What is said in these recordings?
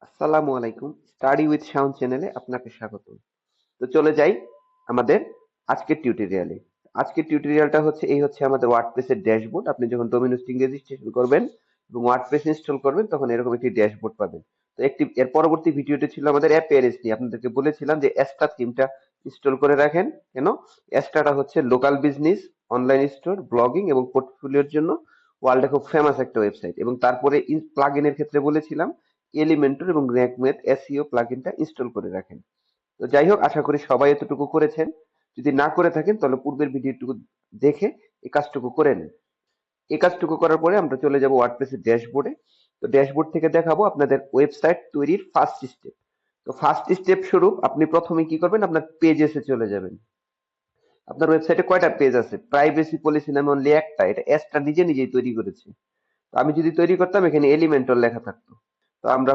আসসালামু আলাইকুম। Study with Shaon চ্যানেলে আপনাকে স্বাগত। তো চলে যাই আমাদের আজকের টিউটোরিয়ালে। আজকের টিউটোরিয়ালটা হচ্ছে আমাদের ওয়ার্ডপ্রেসের ড্যাশবোর্ড। আপনি যখন ডোমেইন হোস্টিং রেজিস্ট্রেশন করবেন এবং ওয়ার্ডপ্রেস ইনস্টল করবেন তখন এরকম একটি ড্যাশবোর্ড পাবেন। তো এর পরবর্তী ভিডিওটি ছিল আমাদের অ্যাপিয়ারেন্স নিয়ে। আপনাদেরকে বলেছিলাম যে অ্যাস্ট্রা থিমটা ইনস্টল করে রাখেন। কেন? অ্যাস্ট্রাটা হচ্ছে local business, online store, blogging এবং পোর্টফোলিওর জন্য ওয়ার্ল্ডে খুব ফেমাস একটা ওয়েবসাইট। এবং তারপরে প্লাগইনের ক্ষেত্রে বলেছিলাম এলিমেন্টর এবং র্যাঙ্কমেথ এসইও প্লাগইনটা ইনস্টল করে রাখেন। তো যাই হোক, আশা করি সবাই এতটুকু করেছেন। যদি না করে থাকেন তাহলে পূর্বের ভিডিওটুকু দেখে এই কাজটুকু করে নিন। এই কাজটুকু করার পরে আমরা চলে যাব ওয়ার্ডপ্রেসের ড্যাশবোর্ডে। তো ড্যাশবোর্ড থেকে দেখাবো আপনাদের ওয়েবসাইট তৈরির ফার্স্ট স্টেপ। তো ফার্স্ট স্টেপ স্বরূপ আপনি প্রথমে কি করবেন, আপনার পেজেসে চলে যাবেন। আপনার ওয়েবসাইটে কয়টা পেজ আছে? প্রাইভেসি পলিসি নামে অনলি একটা, এটা এসটা নিজে নিজেই তৈরি করেছে। তো আমি যদি তৈরি করতাম এখানে এলিমেন্টর লেখা থাকতো। তো আমরা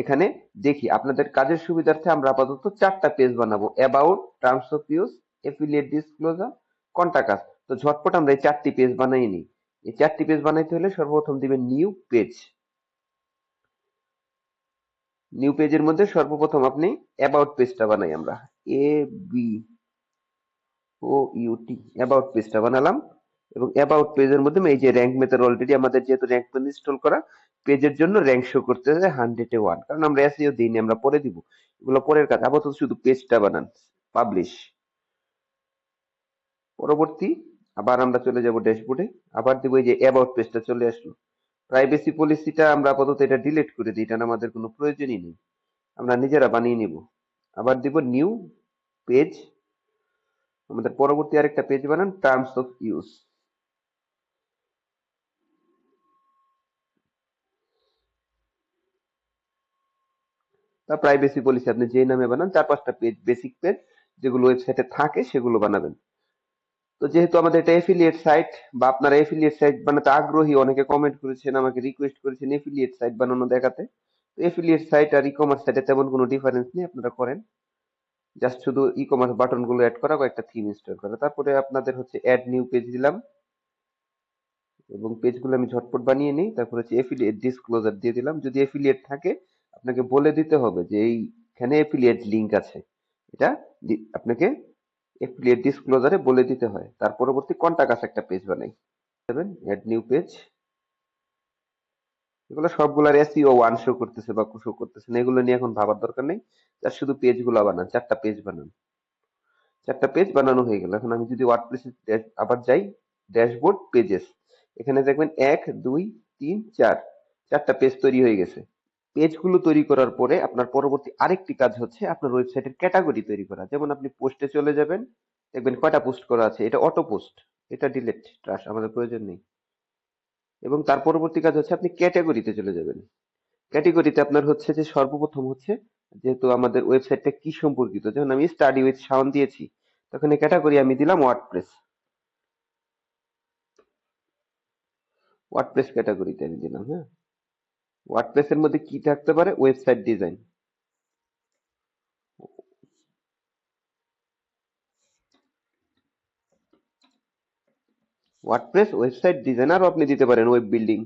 এখানে দেখি আপনাদের কাজের সুবিধার্থে আমরা আপাতত 4টা পেজ বানাবো: about, terms of use, affiliate disclosure, contact আস। তো ঝটপট আমরা এই 4টি পেজ বানাই নিই। এই 4টি পেজ বানাইতে হলে সর্বপ্রথম দিবেন নিউ পেজ। নিউ পেজের মধ্যে সর্বপ্রথম আপনি অ্যাবাউট পেজটা বানাই আমরা। A B O U T about পেজটা বানালাম। এবং অ্যাবাউট পেজের মধ্যে এই যে র্যাঙ্ক মেথড, অলরেডি আমাদের যেহেতু র্যাঙ্ক মেথড ইনস্টল করা, পেজের জন্য র্যাঙ্ক শো করতেছে 100-1, কারণ আমরা এসইও দিইনি, আমরা পরে দিব। এগুলো পরের কাজ, আপাতত শুধু পেজটা বানান। পাবলিশ। পরবর্তী আবার আমরা চলে যাব ড্যাশবোর্ডে। আবার দিব এই যে অ্যাবাউট পেজটা চলে আসলো। প্রাইভেসি পলিসিটা আমরা আপাতত এটা ডিলিট করে দিই, এটা আমাদের কোনো প্রয়োজনই নেই, আমরা নিজেরা বানিয়ে নিব। আবার দিব নিউ পেজ। আমাদের পরবর্তী আরেকটা পেজ বানান, টার্মস অফ ইউজ। বা প্রাইভেসি পলিসি আপনি যে নামে বানান, 4-5টা পেজ, বেসিক পেজ যেগুলো ওয়েবসাইটে থাকে সেগুলো বানাবেন। তো যেহেতু আমাদের এটা এফিলিয়েট সাইট, বা আপনারা এফিলিয়েট সাইট বানাতে আগ্রহী, অনেকে কমেন্ট করেছেন, আমাকে রিকোয়েস্ট করেছেন এফিলিয়েট সাইট বানানো দেখাতে। তো এফিলিয়েট সাইট আর ই কমার্স সাইটে তেমন কোনো ডিফারেন্স নেই, আপনারা করেন। জাস্ট শুধু ই কমার্স বাটন গুলো অ্যাড করা, কয়েকটা থিম ইনস্টল করা। তারপরে আপনাদের অ্যাড নিউ পেজ দিলাম, এবং পেজগুলো আমি ঝটপট বানিয়ে নিই। তারপর এফিলিয়েট ডিসক্লোজার দিয়ে দিলাম। যদি এফিলিয়েট থাকে আপনাকে বলে দিতে হবে যে এইখানে এফিলিয়েট লিংক আছে, এটা আপনাকে এফিলিয়েট ডিসক্লোজারে বলে দিতে হয়। তার পরবর্তী কন্টাক্ট আস একটা পেজ বানাই, অ্যাড নিউ পেজ। এগুলো সবগুলার এসইও 1 শো করতেছে বা শো করতেছে না, এগুলো নিয়ে এখন ভাবার দরকার নেই। তার শুধু পেজগুলো বানান, 4টা পেজ বানান। 4টা পেজ বানানো হয়ে গেল। এখন আমি যদি ওয়ার্ডপ্রেসে আবার যাই, ড্যাশবোর্ড, পেজেস, এখানে দেখবেন 1 2 3 4, 4টা পেজ তৈরি হয়ে গেছে। পেজগুলো তৈরি করার পরে আপনার পরবর্তী আরেকটি কাজ হচ্ছে আপনার ওয়েবসাইটের ক্যাটাগরি তৈরি করা। যেমন আপনি পোস্টে চলে যাবেন, দেখবেন কয়টা পোস্ট করা আছে, এটা অটো পোস্ট, এটা ডিলিট, ট্রাশ, আমাদের প্রয়োজন নেই। এবং তার পরবর্তী কাজ হচ্ছে আপনি ক্যাটাগরিতে চলে যাবেন। ক্যাটাগরিতে আপনার যে সর্বপ্রথম যেহেতু আমাদের ওয়েবসাইটটা কি সম্পর্কিত, যেমন আমি স্টাডি উইথ শাওন দিয়েছি, তখন এই ক্যাটাগরি আমি দিলাম ওয়ার্ডপ্রেস। ওয়ার্ডপ্রেস ক্যাটাগরিতে আমি দিলাম। হ্যাঁ, ওয়ার্ডপ্রেসের মধ্যে কি থাকতে পারে? Website design. WordPress website design, আরও আপনি দিতে পারেন ওয়েব বিল্ডিং,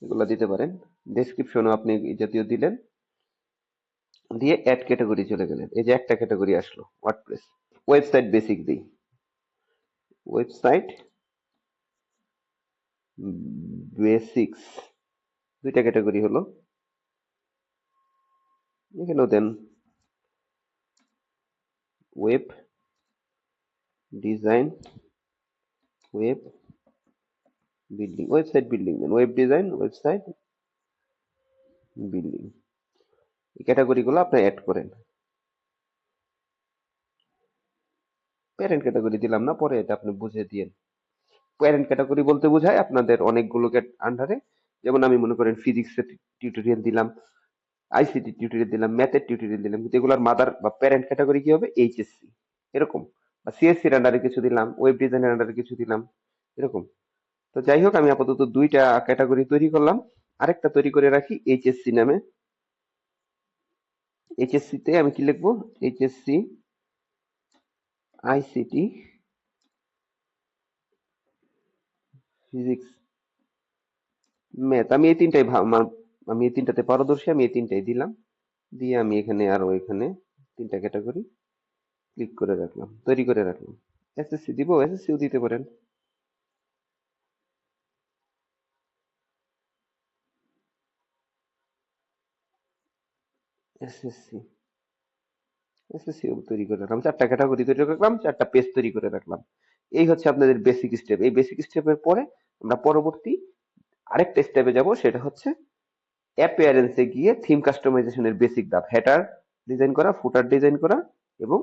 এগুলো দিতে পারেন। ডেসক্রিপশনও আপনি এই জাতীয় দিলেন, দিয়ে অ্যাড ক্যাটাগরি চলে গেলেন। এই যে একটা ক্যাটাগরি আসলো, ওয়ার্ডপ্রেস। ওয়েবসাইট বেসিক দিই, ওয়েবসাইট বেসিক্স, দুইটা ক্যাটাগরি হলো। এখানেও then web design, web building, website building then, web design, website building. এই ক্যাটাগরি গুলো আপনি অ্যাড করেন। প্যারেন্ট ক্যাটাগরি দিলাম না, পরে এটা আপনি বুঝে দিয়েন। প্যারেন্ট ক্যাটাগরি বলতে বোঝায় আপনাদের অনেকগুলো আন্ডারে, যেমন আমি মনে করেন ফিজিক্সের টিউটোরিয়াল দিলাম, আইসিটি টিউটোরিয়াল দিলাম, ম্যাথের টিউটোরিয়াল দিলাম, কিন্তু এগুলোর মাদার বা প্যারেন্ট ক্যাটাগরি কি হবে? এইচএসসি, এরকম। বা সিএসসি এর আন্ডারে কিছু দিলাম, ওয়েব ডিজাইনের আন্ডারে কিছু দিলাম, এরকম। তো যাই হোক, আমি আপাতত 2টা ক্যাটাগরি তৈরি করলাম। আরেকটা তৈরি করে রাখি এইচএসসি নামে। এইচএসসি তে আমি কি লিখবো? এইচএসসি আইসিটি ফিজিক্স ম্যাথ আমি এই তিনটাতে পারদর্শী, আমি এই তিনটাই দিলাম। দিয়ে আমি এখানে আরো এখানে তিনটা ক্যাটাগরি ক্লিক করে রাখলাম, তৈরি করে রাখলাম। এসএসসি দিব, এসএসসিও দিতে পারেন। এসএসসি এসএসসিও তৈরি করে রাখলাম, চারটা ক্যাটাগরি তৈরি করে রাখলাম, চারটা পেজ তৈরি করে রাখলাম। এই হচ্ছে আপনাদের বেসিক স্টেপ। এই বেসিক স্টেপের পরে আমরা পরবর্তী আরেকটা স্টেপে যাব, সেটা হচ্ছে অ্যাপিয়ারেন্সে গিয়ে থিম কাস্টমাইজেশনের বেসিক ধাপ, হেডার ডিজাইন করা, ফুটার ডিজাইন করা এবং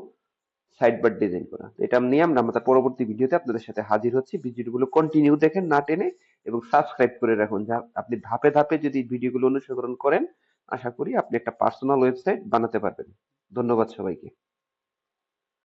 সাইড বার ডিজাইন করা। তো এটা নিয়ে আমরা আমাদের পরবর্তী ভিডিওতে আপনাদের সাথে হাজির হচ্ছি। ভিডিওগুলো কন্টিনিউ দেখেন না টেনে, এবং সাবস্ক্রাইব করে রাখুন, যা আপনি ধাপে ধাপে যদি ভিডিওগুলো অনুসরণ করেন, আশা করি আপনি একটা পার্সোনাল ওয়েবসাইট বানাতে পারবেন। ধন্যবাদ সবাইকে।